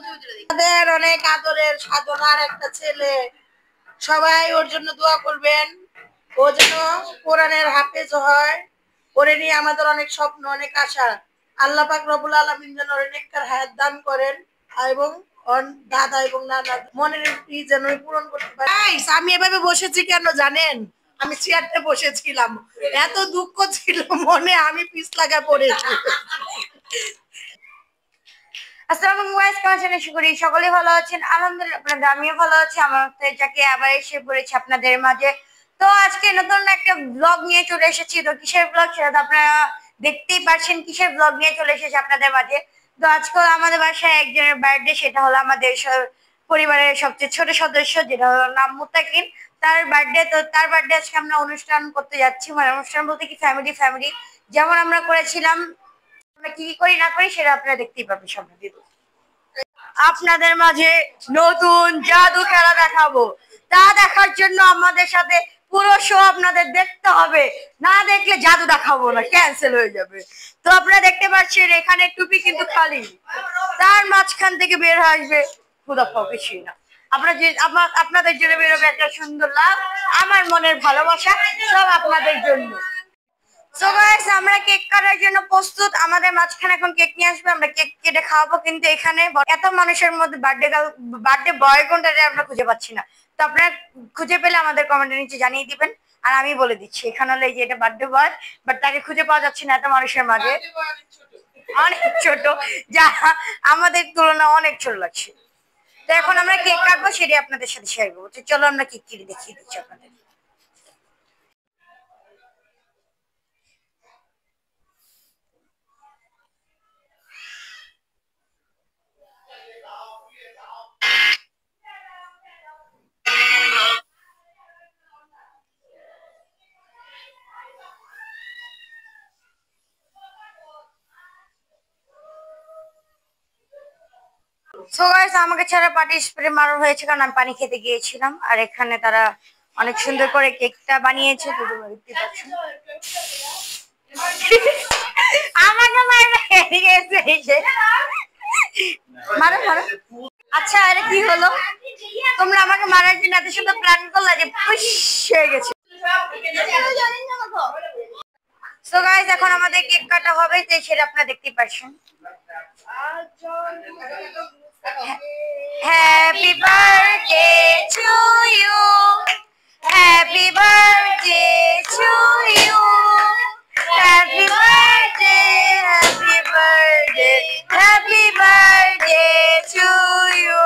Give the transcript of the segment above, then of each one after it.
আমাদের অনেক আদরের সাধনার একটা ছেলে, সবাই ওর জন্য দোয়া করবেন, ও যেন কোরআনের হাফেজ হয়। ওরে নিয়ে আমাদের অনেক স্বপ্ন, অনেক আশা। আল্লাহ পাক রব্বুল আলামিন যেন ওর নেককার হায়াত দান করেন এবং ওর দাদা এবং নানা মনের যেন পূরণ করতে পারে। আমি এভাবে বসেছি কেন জানেন? আমি চেয়ারতে বসেছিলাম, এত দুঃখ ছিল মনে, আমি পিছলাগায় পড়েছি। আসসালামু আলাইকুম, কেমন আছেন? আশা করি সকলেই ভালো আছেন। আলহামদুলিল্লাহ আপনাদের, আমিও ভালো আছি। আমার যাকে আবার এসে পড়েছি আপনাদের মাঝে। তো আজকে নতুন একটা ব্লগ নিয়ে চলে এসেছি। তো কিসের ব্লগ সেটা তো আপনারা দেখতেই পাচ্ছেন, কিসের ব্লগ নিয়ে চলে এসেছি আপনাদের মাঝে। তো আজকে আমাদের বাসায় একজনের বার্থডে, সেটা হলো আমাদের পরিবারের সবচেয়ে ছোট সদস্য, যেটা হলো নাম মুত্তাকিন, তার বার্থডে। তো তার বার্থডে আজকে আমরা অনুষ্ঠান করতে যাচ্ছি, মানে অনুষ্ঠান বলতে কি ফ্যামিলি যেমন আমরা করেছিলাম। আমরা কি করি না করি সেটা আপনারা দেখতেই পাবেন সামনে দিয়ে। আপনাদের মাঝে নতুন জাদু খেলা দেখাবো, তা দেখার জন্য আমাদের সাথে পুরো শো আপনাদের দেখতে হবে, না দেখলে জাদু দেখাবো না, ক্যান্সেল হয়ে যাবে। তো আপনারা দেখতে পাচ্ছেন এখানে টুপি কিন্তু খালি, তার মাঝখান থেকে বের হয়ে আসবে খুদাফা কিছুই না। আপনাদের জন্য বেরোবে একটা সুন্দর লাভ, আমার মনের ভালোবাসা, সব আপনাদের জন্য। সো গাইস, আমরা কেক কাটার জন্য প্রস্তুত। আমাদের মাঝখানে এখন কেক নিয়ে আসবে, আমরা কেক কেটে খাওয়াবো। কিন্তু এখানে এত মানুষের মধ্যে বার্থডে বয় কোনটা আমরা খুঁজে পাচ্ছি না। তো আপনারা খুঁজে পেলে আমাদের কমেন্টের নিচে জানিয়ে দিবেন, আর আমি বলে দিচ্ছি। এখানে হলো এই যে এটা বার্থডে বয়, বাট তাকে খুঁজে পাওয়া যাচ্ছে না এত মানুষের মাঝে। অনেক ছোট, যা আমাদের তুলনা অনেক ছোট লাগছে। তো এখন আমরা কেক কাটবো, সেটাই আপনাদের সাথে শেয়ার করবো। তো চলো আমরা কেক কেটে দেখিয়ে দিচ্ছি আপনাদের। সো গাইস, আমাকে ছাড়া পার্টি স্প্রে মারা হয়েছে, কারণ আমি পানি খেতে গিয়েছিলাম। আর এখানে তারা অনেক সুন্দর করে কেকটা বানিয়েছে, দেখতে পাচ্ছেন। আমাকে মারবে, এদিকে এসে মারো মারো। আচ্ছা, আরে কি হলো? তোমরা আমাকে মারার জন্য এত সুন্দর প্ল্যান করলে যে পুশ হয়ে গেছে। সো গাইস, এখন আমাদের কেক কাটা হবে, তো সেটা আপনারা দেখতেই পাচ্ছেন। Happy birthday to you. Happy birthday to you. Happy birthday, happy birthday, happy birthday to you.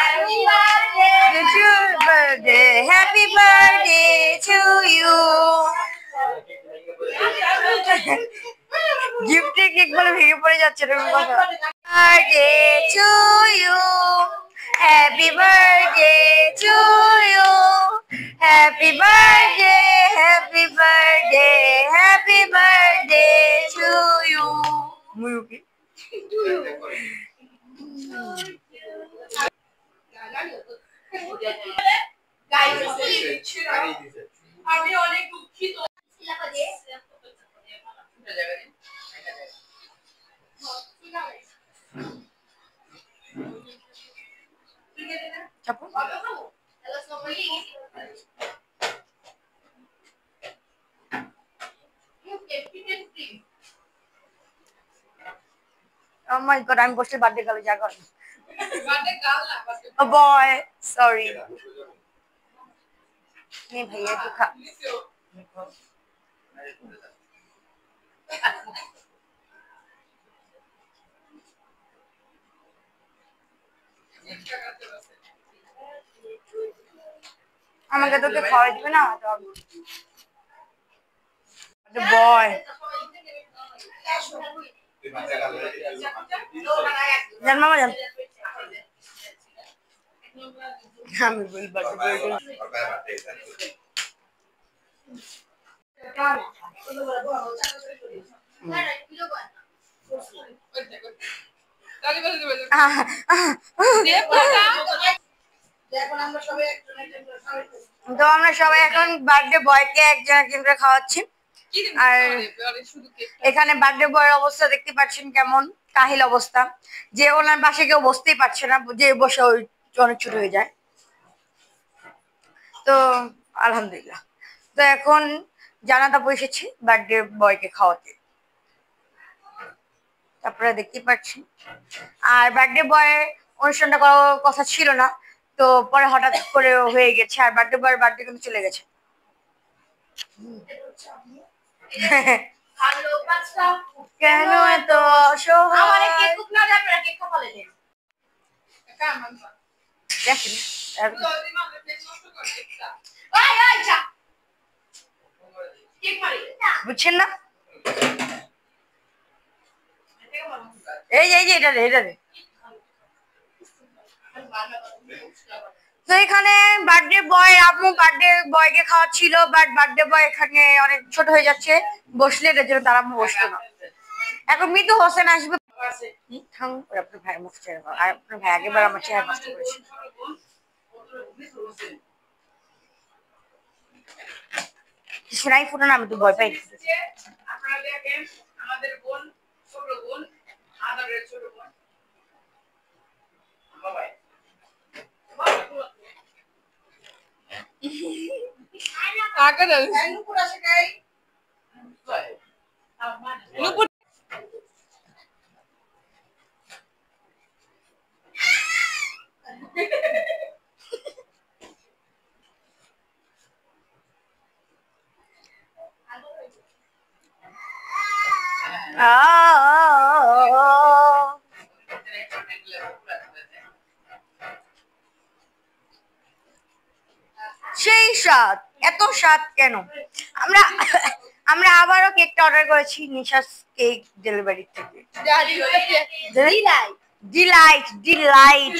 Happy birthday, happy birthday to you. গিফটের কেক বলে ভেঙে পড়ে যাচ্ছে এরকম কথা। Birthday to you, happy birthday to you, happy birthday, happy birthday, happy birthday to you. মুয়ুকি আমি অনেক দুঃখিত। Oh my god, আমি বসে বার্থডে গালে যা করি। বার্থডে গাল না, ও বয়, সরি। নে ভাইয়া একটু খা। আমাকে তোকে খাওয়াই দিবে না বয়। জান মামা জান, আমি তো আমরা সবাই এখন বার্থডে বয়কে একজন একজন করে খাওয়াচ্ছি। আর এখানে বার্থডে বয়ের অবস্থা দেখতে পাচ্ছেন কেমন কাহিল অবস্থা, যে ওনার বাসায় কেউ বসতেই পারছে না, যে বসে ওই অনেক ছোট হয়ে যায়। তো আলহামদুলিল্লাহ, তো এখন জানাতা বসেছি বার্থডে বয়কে খাওয়াতে, আপনারা দেখতেই পাচ্ছেন। আর বার্থডে বয় অনুষ্ঠানটা করার কথা ছিল না, তো পরে হঠাৎ করে হয়ে গেছে, আর বার্থডে বয়ের বার্থডে কিন্তু চলে গেছে। কেন এত অসহায় দেখেন, বুঝছেন না? এই যে এটা রে এটা রে। তো এখানে বার্থডে বয়, আম্মু বার্থডে বয়কে খাওয়াচ্ছিল, বাট বার্থডে বয় এখানে অনেক ছোট হয়ে যাচ্ছে, বসলে এটার জন্য তার আম্মু বসলো না। এখন মিতু হোসেন আসবে, আপনার ভাইয়ের মুখ চেহারা, আর আপনার ভাই আগেবার আমার চেহারা নষ্ট করেছে। সেরাই ফুটো না, আমি তো ভয় পাই। আপনারা দেখেন আমাদের বোন, ছোট বোন, আদরের ছোট বোন বাবাই আগে না নুপুর আসে গাই নুপুর সেই স্বাদ, এত স্বাদ কেন? আমরা আমরা আবারও কেকটা অর্ডার করেছি নিশাস কেক ডেলিভারি থেকে। Delight delight.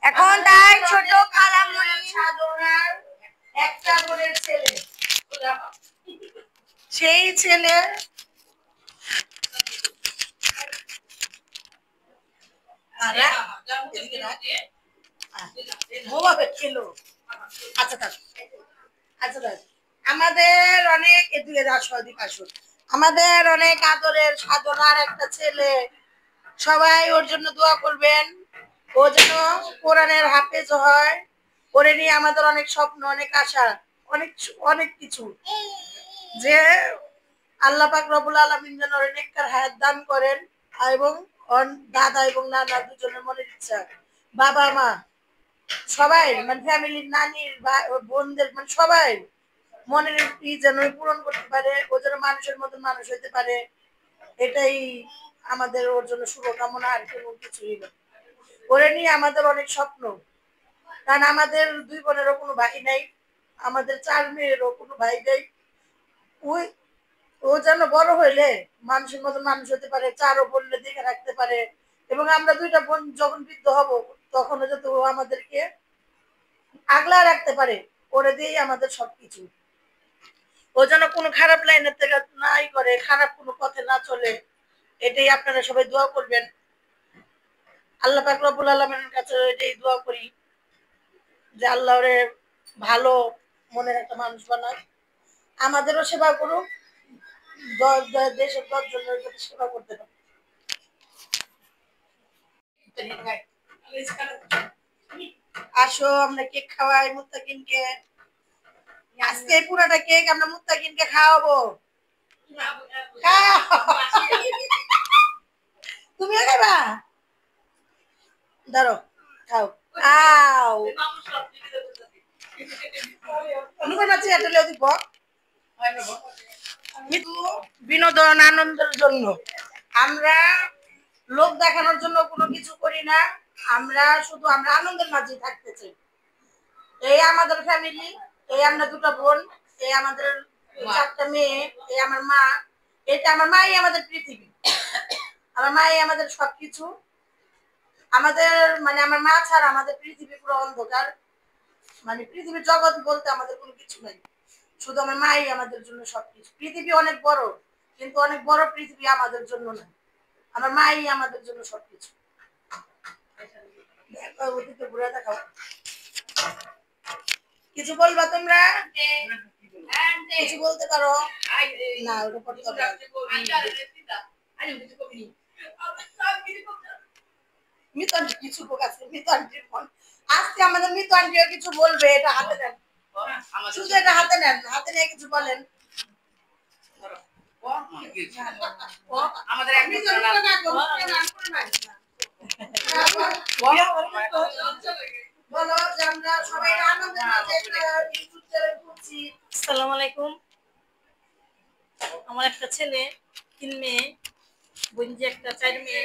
এখন তার ছোট খালামণি সাধনার একটা বোনের ছেলে, সেই ছেলে আমাদের অনেক আমাদের অনেক আদরের সাধনার একটা ছেলে, সবাই ওর জন্য দোয়া করবেন, ও যেন কোরআনের হাফেজ হয়। ওরে নিয়ে আমাদের অনেক স্বপ্ন, অনেক আশা, অনেক অনেক কিছু, যে আল্লাহ পাক রব্বুল আলামিন যেন ওরে নেককার হায়াত দান করেন, এবং ওর দাদা এবং নানা দুজনের মনের ইচ্ছা, বাবা মা সবাই, মানে ফ্যামিলির নানির বোনদের, মানে সবাই মনের যেন পূরণ করতে পারে, ও যেন মানুষের মতন মানুষ হইতে পারে, এটাই আমাদের ওর জন্য শুভকামনা, আর কোনো কিছুই না। ওরে নিয়ে আমাদের অনেক স্বপ্ন, কারণ আমাদের দুই বোনেরও কোনো ভাই নাই, আমাদের 4 মেয়েরও কোনো ভাই নেই। ওই ও যেন বড় হইলে মানুষের মতন মানুষ হতে পারে, 4 বোনকে দেখে রাখতে পারে, এবং আমরা 2টা বোন যখন বৃদ্ধ হব তখনও যাতে ও আমাদেরকে আগলা রাখতে পারে, ওরে দিয়েই আমাদের সবকিছু। ও যেন কোনো খারাপ লাইনের থেকে নাই করে, খারাপ কোনো পথে না চলে, এটাই আপনারা সবাই দোয়া করবেন। আল্লাহ পাক রব্বুল আলামিনের কাছে এটাই দোয়া করি, যে আল্লাহ ওরে ভালো মনের একটা মানুষ বানাক, আমাদেরও সেবা করুক, দেশের 10 জনের সেবা করতে পারে। আসো আমরা কেক খাওয়াই মুত্তাকিনকে, আজকে পুরাটা কেক আমরা মুত্তাকিনকে খাওয়াবো। তুমিও খাইবা? ধরো খাও খাও। বিনোদন আনন্দের জন্য, আমরা লোক দেখানোর জন্য কোনো কিছু করি না, আমরা শুধু আমরা আনন্দের মাঝে থাকতে চাই। এই আমাদের ফ্যামিলি, এই আমরা 2টা বোন, এই আমাদের 4টা মেয়ে, এই আমার মা, এটা আমার মাই আমাদের পৃথিবী, আমার মাই আমাদের সবকিছু। আমাদের মানে আমার মা ছাড়া আমাদের পৃথিবী পুরো অন্ধকার, মানে পৃথিবীর জগৎ বলতে আমাদের কোনো কিছু নাই, শুধু আমার মাই আমাদের জন্য সবকিছু। পৃথিবী অনেক বড়, কিন্তু অনেক বড় পৃথিবী আমাদের জন্য না। আমার মাই আমাদের জন্য সবকিছু। দেখো, ওদিকে ঘুরে দেখাও। কিছু বলবা তোমরা? কিছু বলতে পারো না? ওটা পড়তে হবে। মিতু আন্টি কিছু আছে, মিতু আন্টির ফোন আজকে আমাদের মিতু আন্টিও কিছু বলবে। এটা হাতে নেন, শুধু এটা হাতে নেন, হাতে নিয়ে কিছু বলেন। আমাদের এক মিতু আন্টি বলো যে আমরা সবাই আনন্দের মাঝে একটা ইউটিউব চ্যানেল করছি। আসসালামু আলাইকুম। আমার একটা ছেলে, 3 মেয়ে, বোনজি একটা, 4 মেয়ে।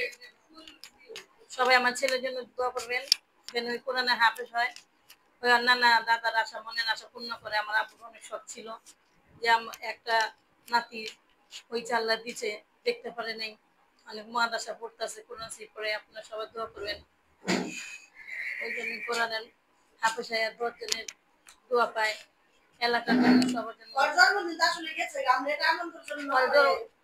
সবাই আমার ছেলের জন্য দোয়া করবেন যেন ওই কোরআনে হাফেজ হয়, ওই নানা দাদার আশা মনের আশা পূর্ণ করে। আমার আব্বুর অনেক শখ ছিল যে একটা নাতি ওই চাল্লা দিচ্ছে, দেখতে পারে নাই, অনেক মাদ্রাসা পড়তেছে, কোরআন শরীফ পড়ে। আপনারা সবাই দোয়া করবেন ওই জন্য কোরআনের হাফেজ হয়, 10 জনের দোয়া পায় এলাকার জন্য, সবার জন্য। ওর জন্মদিন আসলে গেছে, আমরা এটা আনন্দের জন্য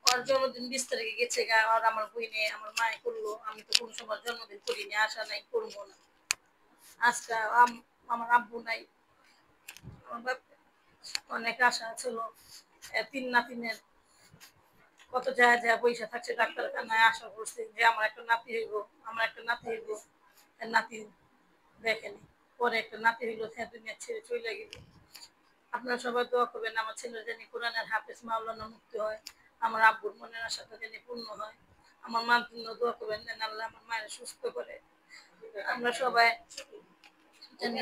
ওর জন্মদিন 20 তারিখে গেছে গা। আর আমার বইনে আমার মায়ে করলো, আমি তো কোনো সময় জন্মদিন করিনি, আশা নাই, করবো না। আজকে আমার আব্বু নাই, আমার বাপ অনেক আশা ছিল। 3 নাতিনের কত জায়গা জায়গা পয়সা থাকছে, ডাক্তারখানায় আশা করছে যে আমার একটা নাতি হইব, আমার একটা নাতি হইব। নাতি দেখেনি, পরে একটা নাতি হইলো, হ্যাঁ দুনিয়া ছেড়ে চলে গেল। আপনারা সবাই দোয়া করবেন আমার ছেলে যেন কোরআনের হাফেজ মাওলানা মুক্তি হয়, আমার আব্বুর মনের আশাটা যেন পূর্ণ হয়। আমার মার জন্য দোয়া করবেন যেন আল্লাহ আমার মায়ের সুস্থ করে। আমরা সবাই যেন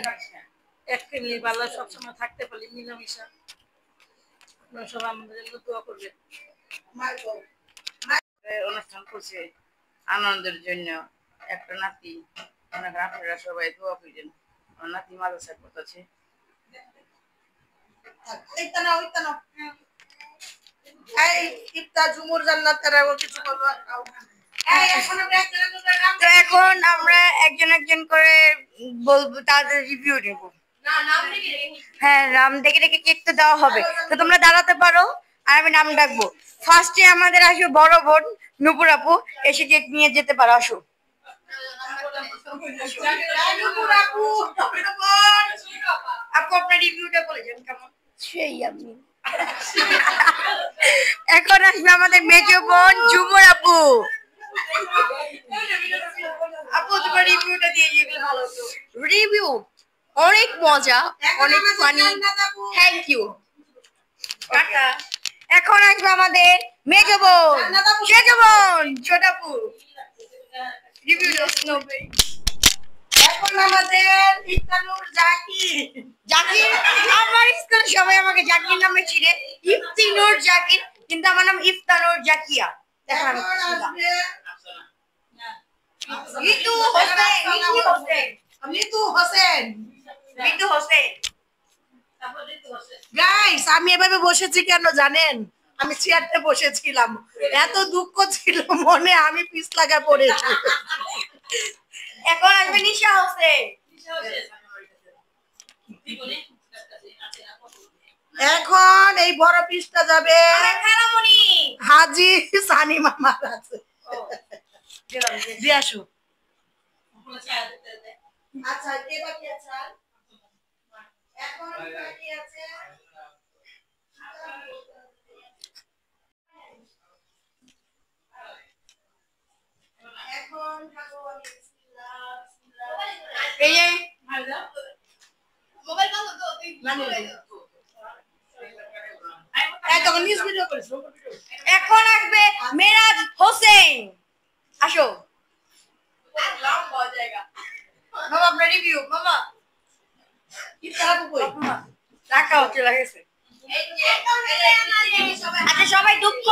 এক ফ্যামিলি ভালো সবসময় থাকতে পারি মিলামিশা। আপনারা সবাই আমাদের জন্য দোয়া করবেন। অনুষ্ঠান করছে আনন্দের জন্য, একটা নাতি, অনেক আপনারা সবাই দোয়া করেন। আমার নাতি মাদ্রাসা পড়তেছে। এই ইফতা ঝুমুর জান্নাত তারা কিছু বলবো। এই এখন আমরা তো এখন আমরা একজন একজন করে বলবো, তাদের রিভিউ নেব। হ্যাঁ, নাম দেখে দেখে কেক তো দেওয়া হবে। তো তোমরা দাঁড়াতে পারো আর আমি নাম ডাকবো। ফার্স্টে আমাদের আসবে বড় বোন নুপুর আপু, এসে কেক নিয়ে যেতে পারো, আসো। আপু আপনার রিভিউটা বলে যান কেমন। সেই আমি এখন আসবে আমাদের মেজো বোন ঝুমুর আপু। আপু তোমার রিভিউটা দিয়ে যেগুলো ভালো হতো। রিভিউ অনেক মজা, অনেক ফানি, থ্যাংক ইউ। টাটা। এখন আসবে আমাদের মেজো বোন সেজো বোন ছোট আপু, রিভিউটা শোনাবে। এখন আমাদের ইফতানুর জাকির। জাকির, আমার স্কুলে সবাই আমাকে জাকির নামে চিনে, ইফতিনুর জাকির, কিন্তু আমার নাম ইফতানুর জাকিয়া। দেখেন আমি এখন আসবে ঋতু হোসেন, ঋতু হোসেন, মিতু হোসেন। ঋতু হোসেন। গাইস, আমি এভাবে বসেছি কেন জানেন? আমি চেয়ারতে বসেছিলাম, এত দুঃখ ছিল মনে, আমি পিছ লাগা পড়েছি। এখন আসবে নিশা হোসেন। এখন এই বড় পিসটা যাবে আমার খালামণি। হাজি সানি মামার আছে। দিয়ে আসো। আচ্ছা, কে বাকি আছে আর? এখন বাকি আছে এখন থাকো আমি বিসমিল্লাহ বিসমিল্লাহ। এই যে এই তখন নিউজ ভিডিও করিস। এখন আসবে মেরাজ হোসেন, আসো। মামা আপনার রিভিউ। মামা কি তারাবো কই? রাখা হচ্ছে লাগেছে। আচ্ছা সবাই দুঃখ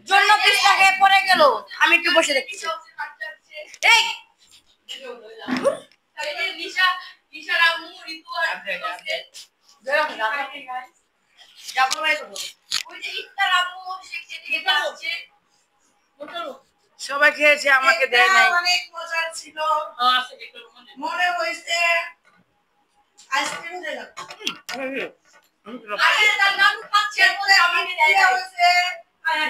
জন্য পিসটাকে পড়ে গেল, আমি একটু বসে দেখতেছি। এই সবাই খেয়েছে, আমাকে দেয় নাই। অনেক মজার ছিল, মনে হয়েছে আইসক্রিম দিলাম।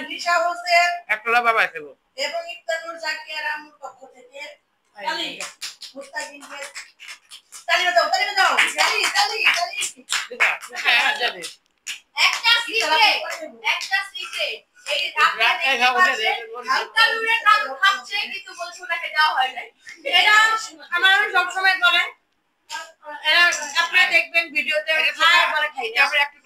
নিশা হোসেন একটা বাবা খেলো এবং ইফতানুর জাকিয়ার আম্মুর পক্ষ থেকে মুস্তাকিনকে তালি দাও তালি হ্যাঁ যাবে একটা সিক্রেট এই আফতানুরের নাম খাচ্ছে কিন্তু বলছে ওনাকে দেওয়া হয় নাই। এটা আমার সবসময় বলে এরা আপনারা দেখবেন ভিডিওতে খায় বলে খাইতে আমরা একটা